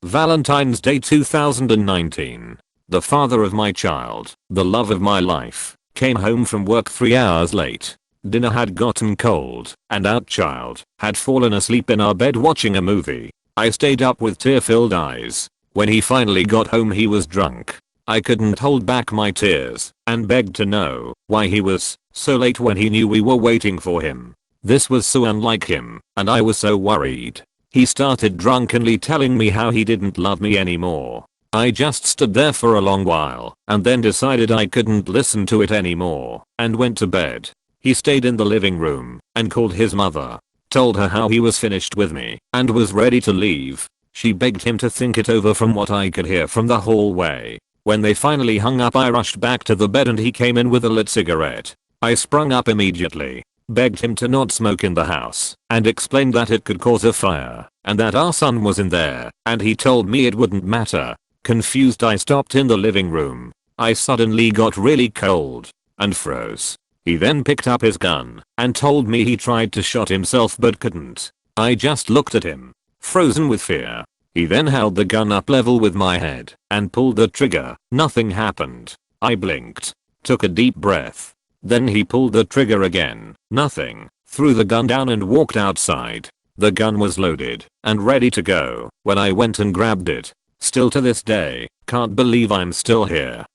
Valentine's Day 2019. The father of my child, the love of my life, came home from work 3 hours late. Dinner had gotten cold, and our child had fallen asleep in our bed watching a movie. I stayed up with tear-filled eyes. When he finally got home he was drunk. I couldn't hold back my tears and begged to know why he was so late when he knew we were waiting for him. This was so unlike him, and I was so worried. He started drunkenly telling me how he didn't love me anymore. I just stood there for a long while and then decided I couldn't listen to it anymore and went to bed. He stayed in the living room and called his mother, told her how he was finished with me and was ready to leave. She begged him to think it over from what I could hear from the hallway. When they finally hung up I rushed back to the bed and he came in with a lit cigarette. I sprung up immediately, begged him to not smoke in the house, and explained that it could cause a fire, and that our son was in there, and he told me it wouldn't matter. Confused I stopped in the living room. I suddenly got really cold and froze. He then picked up his gun and told me he tried to shoot himself but couldn't. I just looked at him, frozen with fear. He then held the gun up level with my head and pulled the trigger. Nothing happened. I blinked, took a deep breath. Then he pulled the trigger again. Nothing. Threw the gun down and walked outside. The gun was loaded and ready to go when I went and grabbed it. Still to this day, can't believe I'm still here.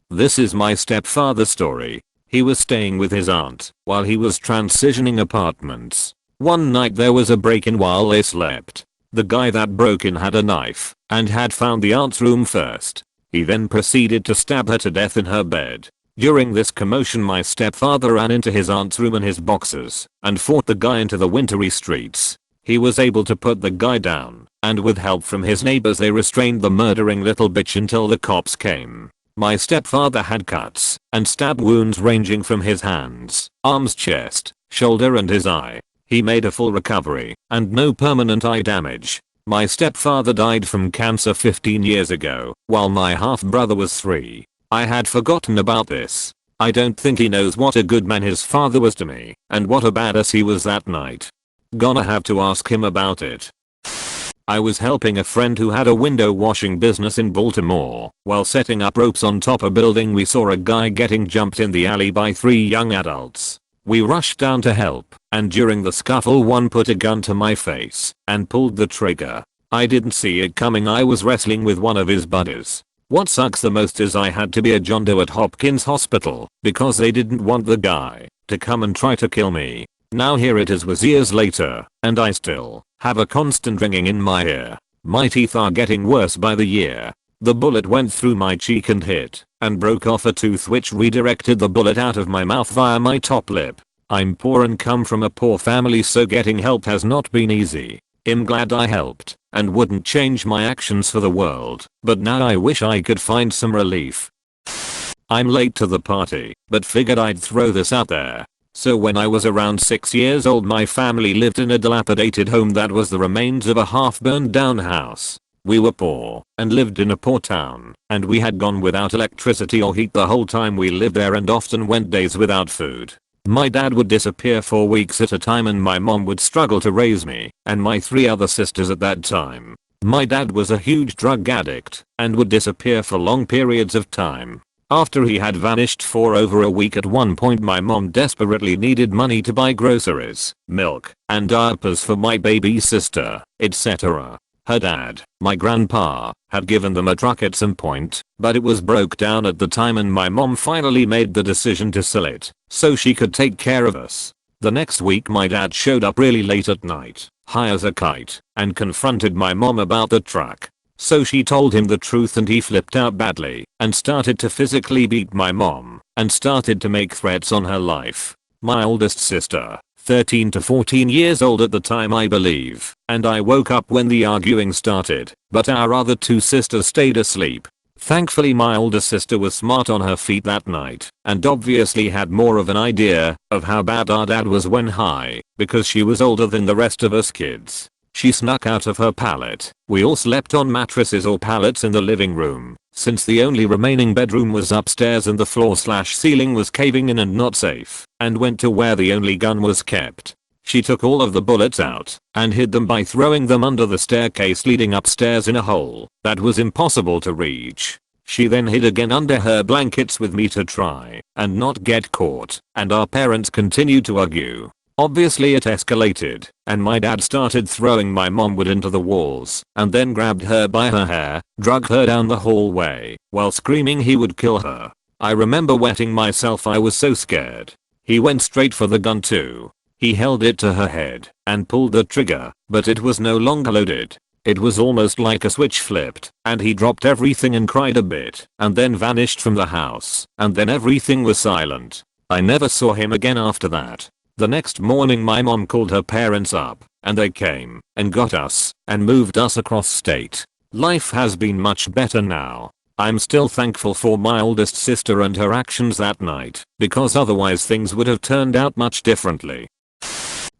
This is my stepfather's story. He was staying with his aunt while he was transitioning apartments. One night there was a break-in while they slept. The guy that broke in had a knife and had found the aunt's room first. He then proceeded to stab her to death in her bed. During this commotion my stepfather ran into his aunt's room in his boxers and fought the guy into the wintry streets. He was able to put the guy down, and with help from his neighbors they restrained the murdering little bitch until the cops came. My stepfather had cuts and stab wounds ranging from his hands, arms, chest, shoulder and his eye. He made a full recovery and no permanent eye damage. My stepfather died from cancer 15 years ago, while my half-brother was 3. I had forgotten about this. I don't think he knows what a good man his father was to me and what a badass he was that night. Gonna have to ask him about it. I was helping a friend who had a window washing business in Baltimore. While setting up ropes on top a building we saw a guy getting jumped in the alley by 3 young adults. We rushed down to help, and during the scuffle one put a gun to my face and pulled the trigger. I didn't see it coming. I was wrestling with one of his buddies. What sucks the most is I had to be a John Doe at Hopkins Hospital because they didn't want the guy to come and try to kill me. Now here it is was years later, and I still have a constant ringing in my ear. My teeth are getting worse by the year. The bullet went through my cheek and hit and broke off a tooth which redirected the bullet out of my mouth via my top lip. I'm poor and come from a poor family, so getting help has not been easy. I'm glad I helped and wouldn't change my actions for the world, but now I wish I could find some relief. I'm late to the party, but figured I'd throw this out there. So when I was around 6 years old my family lived in a dilapidated home that was the remains of a half burned down house. We were poor and lived in a poor town, and we had gone without electricity or heat the whole time we lived there and often went days without food. My dad would disappear for weeks at a time and my mom would struggle to raise me and my 3 other sisters at that time. My dad was a huge drug addict and would disappear for long periods of time. After he had vanished for over a week at one point my mom desperately needed money to buy groceries, milk, and diapers for my baby sister, etc. Her dad, my grandpa, had given them a truck at some point, but it was broke down at the time and my mom finally made the decision to sell it so she could take care of us. The next week my dad showed up really late at night, high as a kite, and confronted my mom about the truck. So she told him the truth and he flipped out badly and started to physically beat my mom and started to make threats on her life. My oldest sister, 13 to 14 years old at the time I believe, and I woke up when the arguing started, but our other 2 sisters stayed asleep. Thankfully my older sister was smart on her feet that night and obviously had more of an idea of how bad our dad was when high because she was older than the rest of us kids. She snuck out of her pallet. We all slept on mattresses or pallets in the living room, since the only remaining bedroom was upstairs and the floor/ceiling was caving in and not safe, and went to where the only gun was kept. She took all of the bullets out and hid them by throwing them under the staircase leading upstairs in a hole that was impossible to reach. She then hid again under her blankets with me to try and not get caught, and our parents continued to argue. Obviously it escalated, and my dad started throwing my mom wood into the walls and then grabbed her by her hair, dragged her down the hallway while screaming he would kill her. I remember wetting myself, I was so scared. He went straight for the gun too. He held it to her head and pulled the trigger, but it was no longer loaded. It was almost like a switch flipped, and he dropped everything and cried a bit, and then vanished from the house, and then everything was silent. I never saw him again after that. The next morning my mom called her parents up, and they came and got us and moved us across state. Life has been much better now. I'm still thankful for my oldest sister and her actions that night, because otherwise things would have turned out much differently.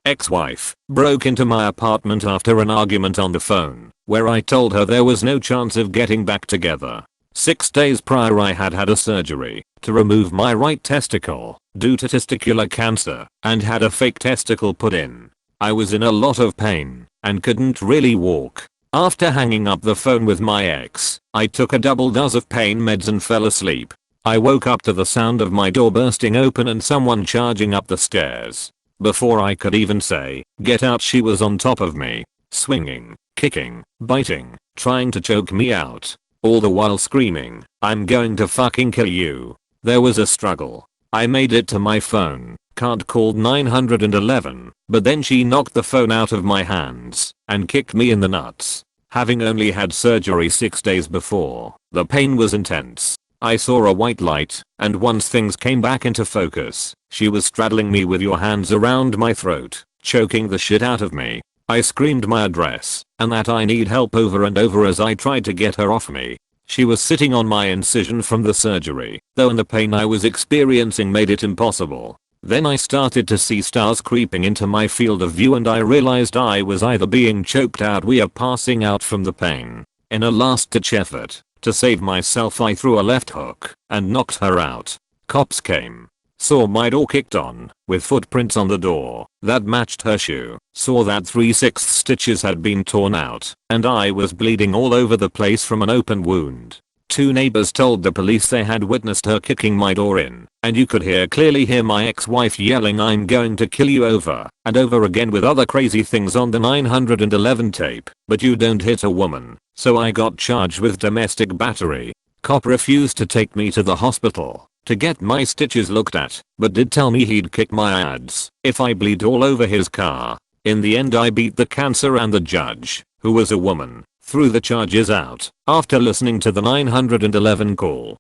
Ex-wife broke into my apartment after an argument on the phone, where I told her there was no chance of getting back together. 6 days prior I had had a surgery to remove my right testicle due to testicular cancer and had a fake testicle put in. I was in a lot of pain and couldn't really walk. After hanging up the phone with my ex, I took a double dose of pain meds and fell asleep. I woke up to the sound of my door bursting open and someone charging up the stairs. Before I could even say, "Get out," she was on top of me, swinging, kicking, biting, trying to choke me out. All the while screaming, "I'm going to fucking kill you." There was a struggle. I made it to my phone, called 911, but then she knocked the phone out of my hands and kicked me in the nuts. Having only had surgery 6 days before, the pain was intense. I saw a white light, and once things came back into focus, she was straddling me with your hands around my throat, choking the shit out of me. I screamed my address and that I need help over and over as I tried to get her off me. She was sitting on my incision from the surgery, though, and the pain I was experiencing made it impossible. Then I started to see stars creeping into my field of view and I realized I was either being choked out or passing out from the pain. In a last-ditch effort to save myself, I threw a left hook and knocked her out. Cops came. Saw my door kicked on, with footprints on the door that matched her shoe. Saw that 3/6 stitches had been torn out, and I was bleeding all over the place from an open wound. 2 neighbors told the police they had witnessed her kicking my door in, and you could clearly hear my ex-wife yelling, "I'm going to kill you," over and over again with other crazy things on the 911 tape. But you don't hit a woman, so I got charged with domestic battery. Cop refused to take me to the hospital to get my stitches looked at, but did tell me he'd kick my ads if I bleed all over his car. In the end I beat the cancer, and the judge, who was a woman, threw the charges out after listening to the 911 call.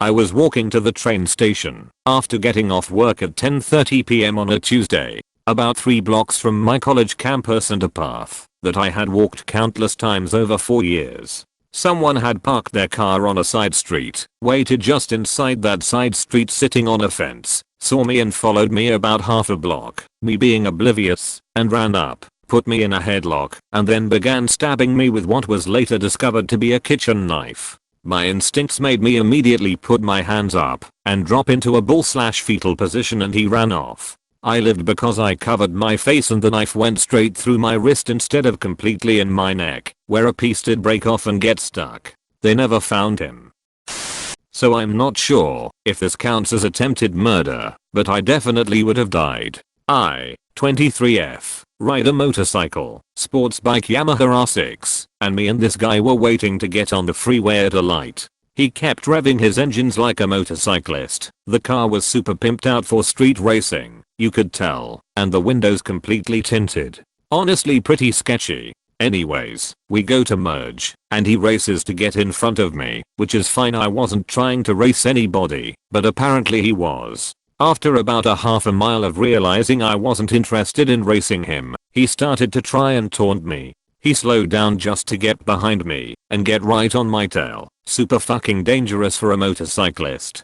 I was walking to the train station after getting off work at 10:30 p.m. on a Tuesday, about 3 blocks from my college campus and a path that I had walked countless times over 4 years. Someone had parked their car on a side street, waited just inside that side street sitting on a fence, saw me and followed me about half a block, me being oblivious, and ran up, put me in a headlock, and then began stabbing me with what was later discovered to be a kitchen knife. My instincts made me immediately put my hands up and drop into a bull/fetal position, and he ran off. I lived because I covered my face and the knife went straight through my wrist instead of completely in my neck, where a piece did break off and get stuck. They never found him. So I'm not sure if this counts as attempted murder, but I definitely would have died. I, 23F, ride a motorcycle, sports bike Yamaha R6, and me and this guy were waiting to get on the freeway at a light. He kept revving his engines like a motorcyclist. The car was super pimped out for street racing, you could tell, and the windows completely tinted. Honestly pretty sketchy. Anyways, we go to merge, and he races to get in front of me, which is fine. I wasn't trying to race anybody, but apparently he was. After about a half a mile of realizing I wasn't interested in racing him, he started to try and taunt me. He slowed down just to get behind me and get right on my tail. Super fucking dangerous for a motorcyclist.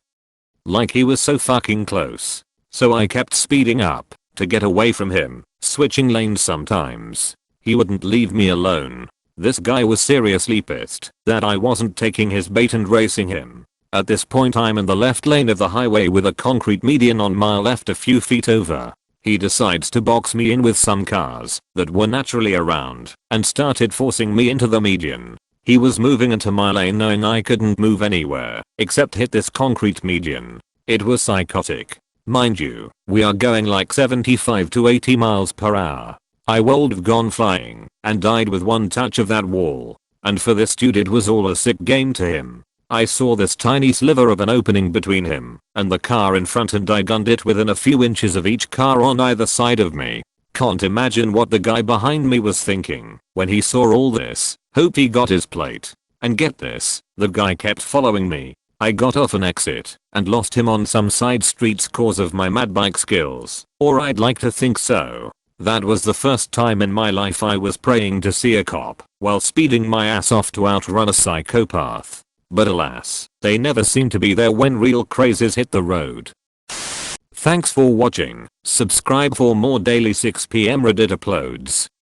Like he was so fucking close. So I kept speeding up to get away from him, switching lanes sometimes. He wouldn't leave me alone. This guy was seriously pissed that I wasn't taking his bait and racing him. At this point I'm in the left lane of the highway with a concrete median on my left a few feet over. He decides to box me in with some cars that were naturally around and started forcing me into the median. He was moving into my lane knowing I couldn't move anywhere except hit this concrete median. It was psychotic. Mind you, we are going like 75 to 80 miles per hour. I would have gone flying and died with one touch of that wall. And for this dude it was all a sick game to him. I saw this tiny sliver of an opening between him and the car in front and I gunned it within a few inches of each car on either side of me. Can't imagine what the guy behind me was thinking when he saw all this. Hope he got his plate. And get this, the guy kept following me. I got off an exit and lost him on some side streets cause of my mad bike skills. Or I'd like to think so. That was the first time in my life I was praying to see a cop while speeding my ass off to outrun a psychopath. But alas, they never seem to be there when real crazes hit the road. Thanks for watching. Subscribe for more daily 6 PM Reddit uploads.